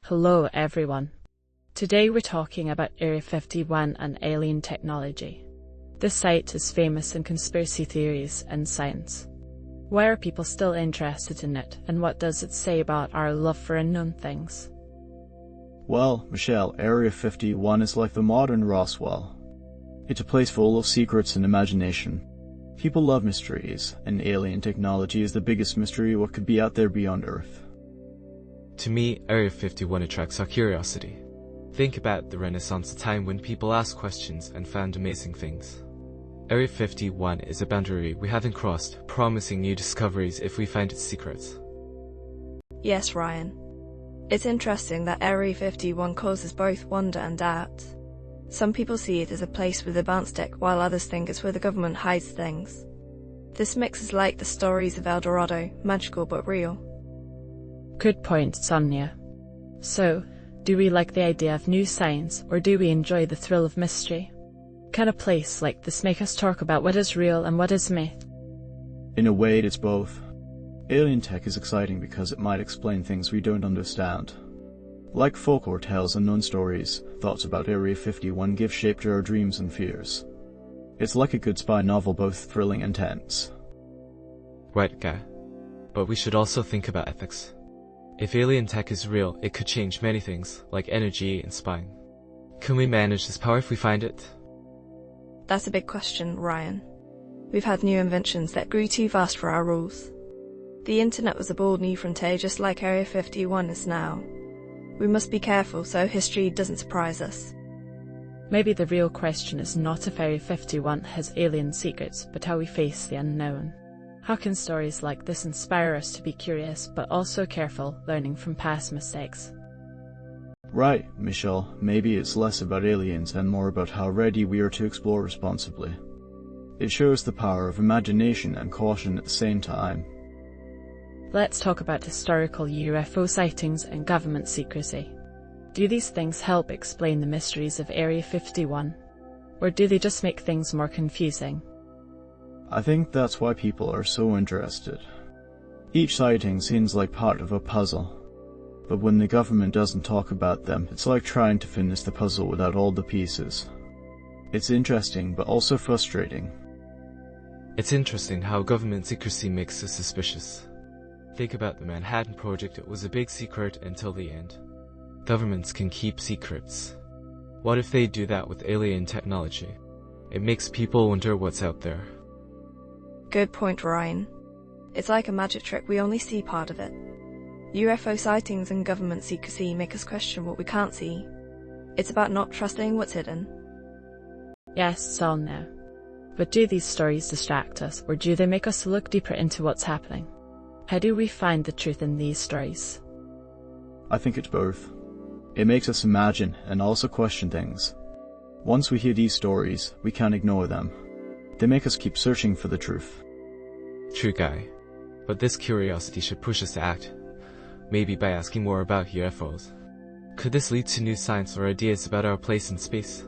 Hello everyone. Today we're talking about Area 51 and alien technology. This site is famous in conspiracy theories and science. Why are people still interested in it, and what does it say about our love for unknown things? Well, Michelle, Area 51 is like the modern Roswell. It's a place full of secrets and imagination. People love mysteries, and alien technology is the biggest mystery what could be out there beyond Earth. To me, Area 51 attracts our curiosity. Think about the Renaissance, a time when people asked questions and found amazing things. Area 51 is a boundary we haven't crossed, promising new discoveries if we find its secrets. Yes, Ryan. It's interesting that Area 51 causes both wonder and doubt. Some people see it as a place with advanced tech, while others think it's where the government hides things. This mix is like the stories of El Dorado, magical but real. Good point, Sonia. So, do we like the idea of new science, or do we enjoy the thrill of mystery? Can a place like this make us talk about what is real and what is myth? In a way, it's both. Alien tech is exciting because it might explain things we don't understand. Like folklore tales and known stories, thoughts about Area 51 give shape to our dreams and fears. It's like a good spy novel, both thrilling and tense. Right, Guy. But we should also think about ethics. If alien tech is real, it could change many things, like energy and spying. Can we manage this power if we find it? That's a big question, Ryan. We've had new inventions that grew too fast for our rules. The internet was a bold new frontier, just like Area 51 is now. We must be careful so history doesn't surprise us. Maybe the real question is not if Area 51 has alien secrets, but how we face the unknown. How can stories like this inspire us to be curious, but also careful, learning from past mistakes? Right, Michelle, maybe it's less about aliens and more about how ready we are to explore responsibly. It shows the power of imagination and caution at the same time. Let's talk about historical UFO sightings and government secrecy. Do these things help explain the mysteries of Area 51? Or do they just make things more confusing? I think that's why people are so interested. Each sighting seems like part of a puzzle, but when the government doesn't talk about them, it's like trying to finish the puzzle without all the pieces. It's interesting, but also frustrating. It's interesting how government secrecy makes us suspicious. Think about the Manhattan Project. It was a big secret until the end. Governments can keep secrets. What if they do that with alien technology? It makes people wonder what's out there. Good point, Ryan. It's like a magic trick, we only see part of it. UFO sightings and government secrecy make us question what we can't see. It's about not trusting what's hidden. Yes, Sonia. But do these stories distract us, or do they make us look deeper into what's happening? How do we find the truth in these stories? I think it's both. It makes us imagine and also question things. Once we hear these stories, we can't ignore them. They make us keep searching for the truth. True, Guy. But this curiosity should push us to act. Maybe by asking more about UFOs. Could this lead to new science or ideas about our place in space?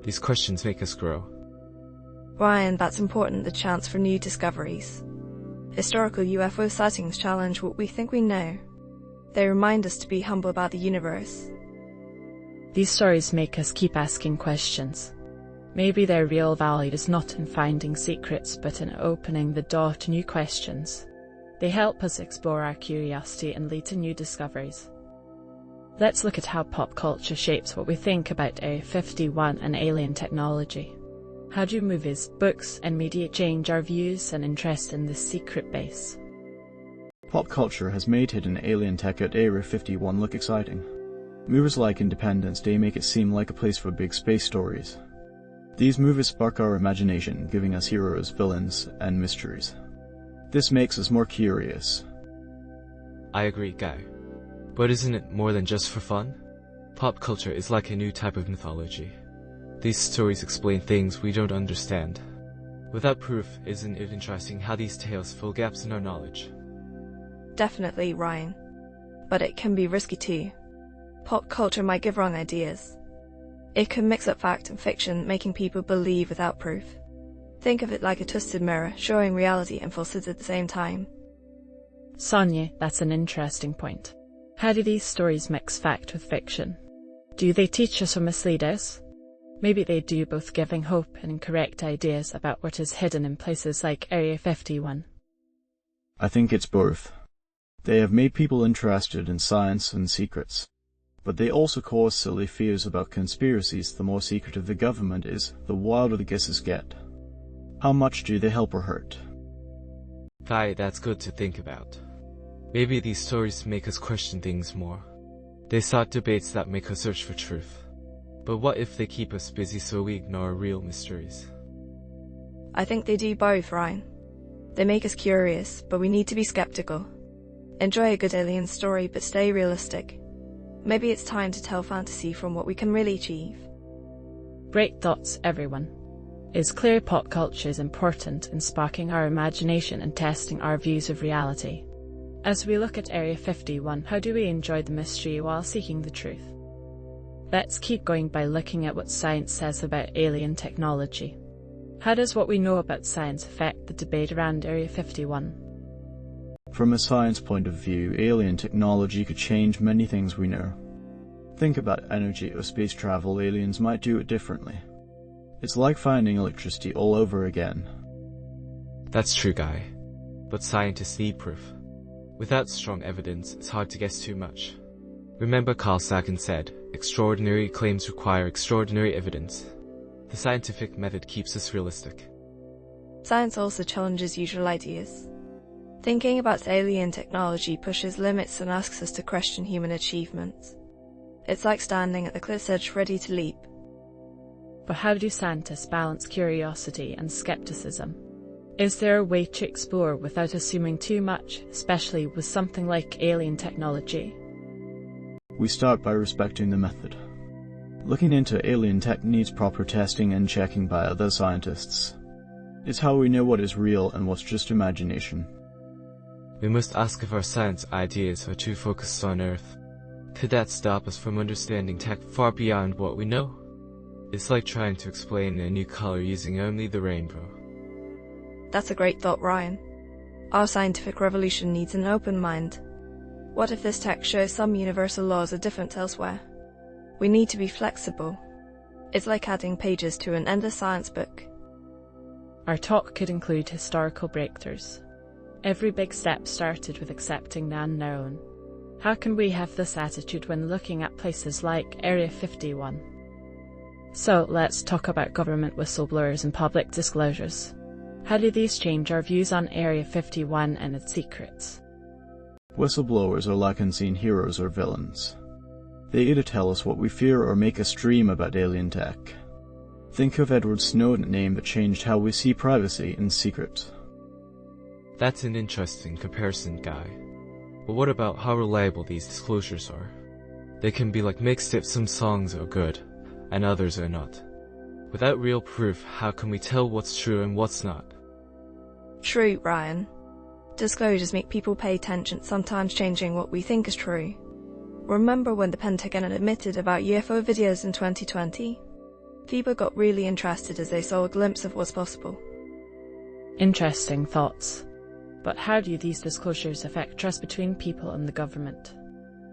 These questions make us grow. Ryan, that's important, the chance for new discoveries. Historical UFO sightings challenge what we think we know. They remind us to be humble about the universe. These stories make us keep asking questions. Maybe their real value is not in finding secrets, but in opening the door to new questions. They help us explore our curiosity and lead to new discoveries. Let's look at how pop culture shapes what we think about Area 51 and alien technology. How do movies, books, and media change our views and interest in this secret base? Pop culture has made hidden alien tech at Area 51 look exciting. Movies like Independence Day make it seem like a place for big space stories. These movies spark our imagination, giving us heroes, villains, and mysteries. This makes us more curious. I agree, Guy. But isn't it more than just for fun? Pop culture is like a new type of mythology. These stories explain things we don't understand. Without proof, isn't it interesting how these tales fill gaps in our knowledge? Definitely, Ryan. But it can be risky too. Pop culture might give wrong ideas. It can mix up fact and fiction, making people believe without proof. Think of it like a twisted mirror, showing reality and falsity at the same time. Sonia, that's an interesting point. How do these stories mix fact with fiction? Do they teach us or mislead us? Maybe they do, both giving hope and incorrect ideas about what is hidden in places like Area 51. I think it's both. They have made people interested in science and secrets, but they also cause silly fears about conspiracies. The more secretive the government is, the wilder the guesses get. How much do they help or hurt? That's good to think about. Maybe these stories make us question things more. They start debates that make us search for truth. But what if they keep us busy so we ignore real mysteries? I think they do both, Ryan. They make us curious, but we need to be skeptical. Enjoy a good alien story, but stay realistic. Maybe it's time to tell fantasy from what we can really achieve. Great thoughts, everyone. It's clear pop culture is important in sparking our imagination and testing our views of reality. As we look at Area 51, how do we enjoy the mystery while seeking the truth? Let's keep going by looking at what science says about alien technology. How does what we know about science affect the debate around Area 51? From a science point of view, alien technology could change many things we know. Think about energy or space travel. Aliens might do it differently. It's like finding electricity all over again. That's true, Guy. But scientists need proof. Without strong evidence, it's hard to guess too much. Remember Carl Sagan said, extraordinary claims require extraordinary evidence. The scientific method keeps us realistic. Science also challenges usual ideas. Thinking about alien technology pushes limits and asks us to question human achievements. It's like standing at the cliff's edge ready to leap. But how do scientists balance curiosity and skepticism? Is there a way to explore without assuming too much, especially with something like alien technology? We start by respecting the method. Looking into alien tech needs proper testing and checking by other scientists. It's how we know what is real and what's just imagination. We must ask if our science ideas are too focused on Earth. Could that stop us from understanding tech far beyond what we know? It's like trying to explain a new color using only the rainbow. That's a great thought, Ryan. Our scientific revolution needs an open mind. What if this tech shows some universal laws are different elsewhere? We need to be flexible. It's like adding pages to an endless science book. Our talk could include historical breakthroughs. Every big step started with accepting the unknown. How can we have this attitude when looking at places like Area 51? So let's talk about government whistleblowers and public disclosures. How do these change our views on Area 51 and its secrets? Whistleblowers are like unseen heroes or villains. They either tell us what we fear or make us dream about alien tech. Think of Edward Snowden's name that changed how we see privacy and secret. That's an interesting comparison, Guy. But what about how reliable these disclosures are? They can be like mixtapes. Some songs are good, and others are not. Without real proof, how can we tell what's true and what's not? True, Ryan. Disclosures make people pay attention, sometimes changing what we think is true. Remember when the Pentagon admitted about UFO videos in 2020? People got really interested as they saw a glimpse of what's possible. Interesting thoughts. But how do these disclosures affect trust between people and the government?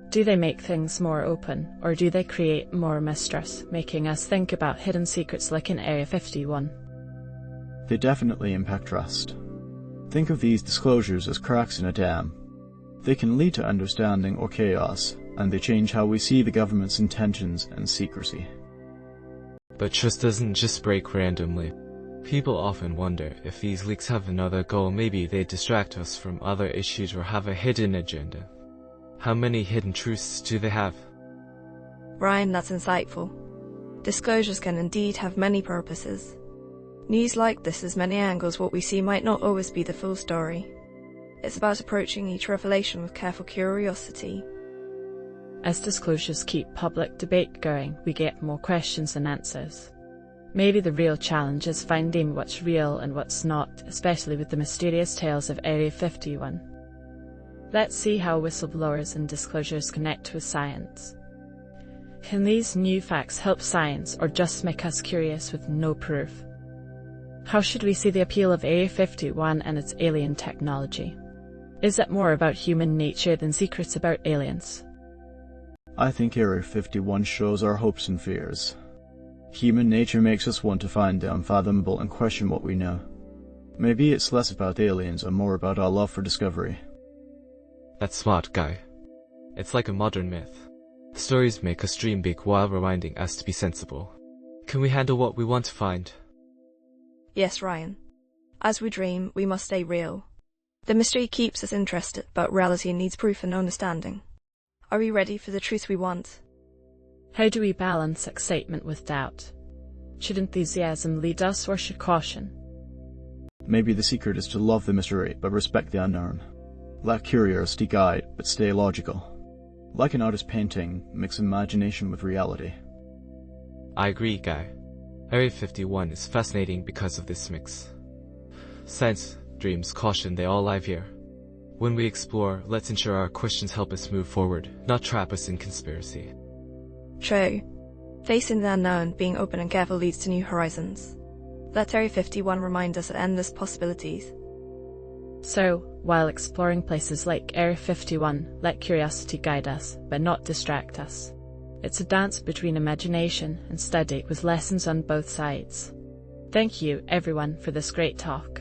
Do they make things more open, or do they create more mistrust, making us think about hidden secrets like in Area 51? They definitely impact trust. Think of these disclosures as cracks in a dam. They can lead to understanding or chaos, and they change how we see the government's intentions and secrecy. But trust doesn't just break randomly. People often wonder if these leaks have another goal. Maybe they distract us from other issues or have a hidden agenda. How many hidden truths do they have? Ryan, that's insightful. Disclosures can indeed have many purposes. News like this has many angles. What we see might not always be the full story. It's about approaching each revelation with careful curiosity. As disclosures keep public debate going, we get more questions than answers. Maybe the real challenge is finding what's real and what's not, especially with the mysterious tales of Area 51. Let's see how whistleblowers and disclosures connect with science. Can these new facts help science or just make us curious with no proof? How should we see the appeal of Area 51 and its alien technology? Is it more about human nature than secrets about aliens? I think Area 51 shows our hopes and fears. Human nature makes us want to find the unfathomable and question what we know. Maybe it's less about aliens and more about our love for discovery. That's smart, Guy. It's like a modern myth. The stories make us dream big while reminding us to be sensible. Can we handle what we want to find? Yes, Ryan. As we dream, we must stay real. The mystery keeps us interested, but reality needs proof and understanding. Are we ready for the truth we want? How do we balance excitement with doubt? Should enthusiasm lead us or should caution? Maybe the secret is to love the mystery but respect the unknown. Let curiosity guide but stay logical. Like an artist painting, mix imagination with reality. I agree, Guy. Area 51 is fascinating because of this mix. Science, dreams, caution, they all live here. When we explore, let's ensure our questions help us move forward, not trap us in conspiracy. True. Facing the unknown, being open and careful leads to new horizons. Let Area 51 remind us of endless possibilities. So, while exploring places like Area 51, let curiosity guide us, but not distract us. It's a dance between imagination and study with lessons on both sides. Thank you, everyone, for this great talk.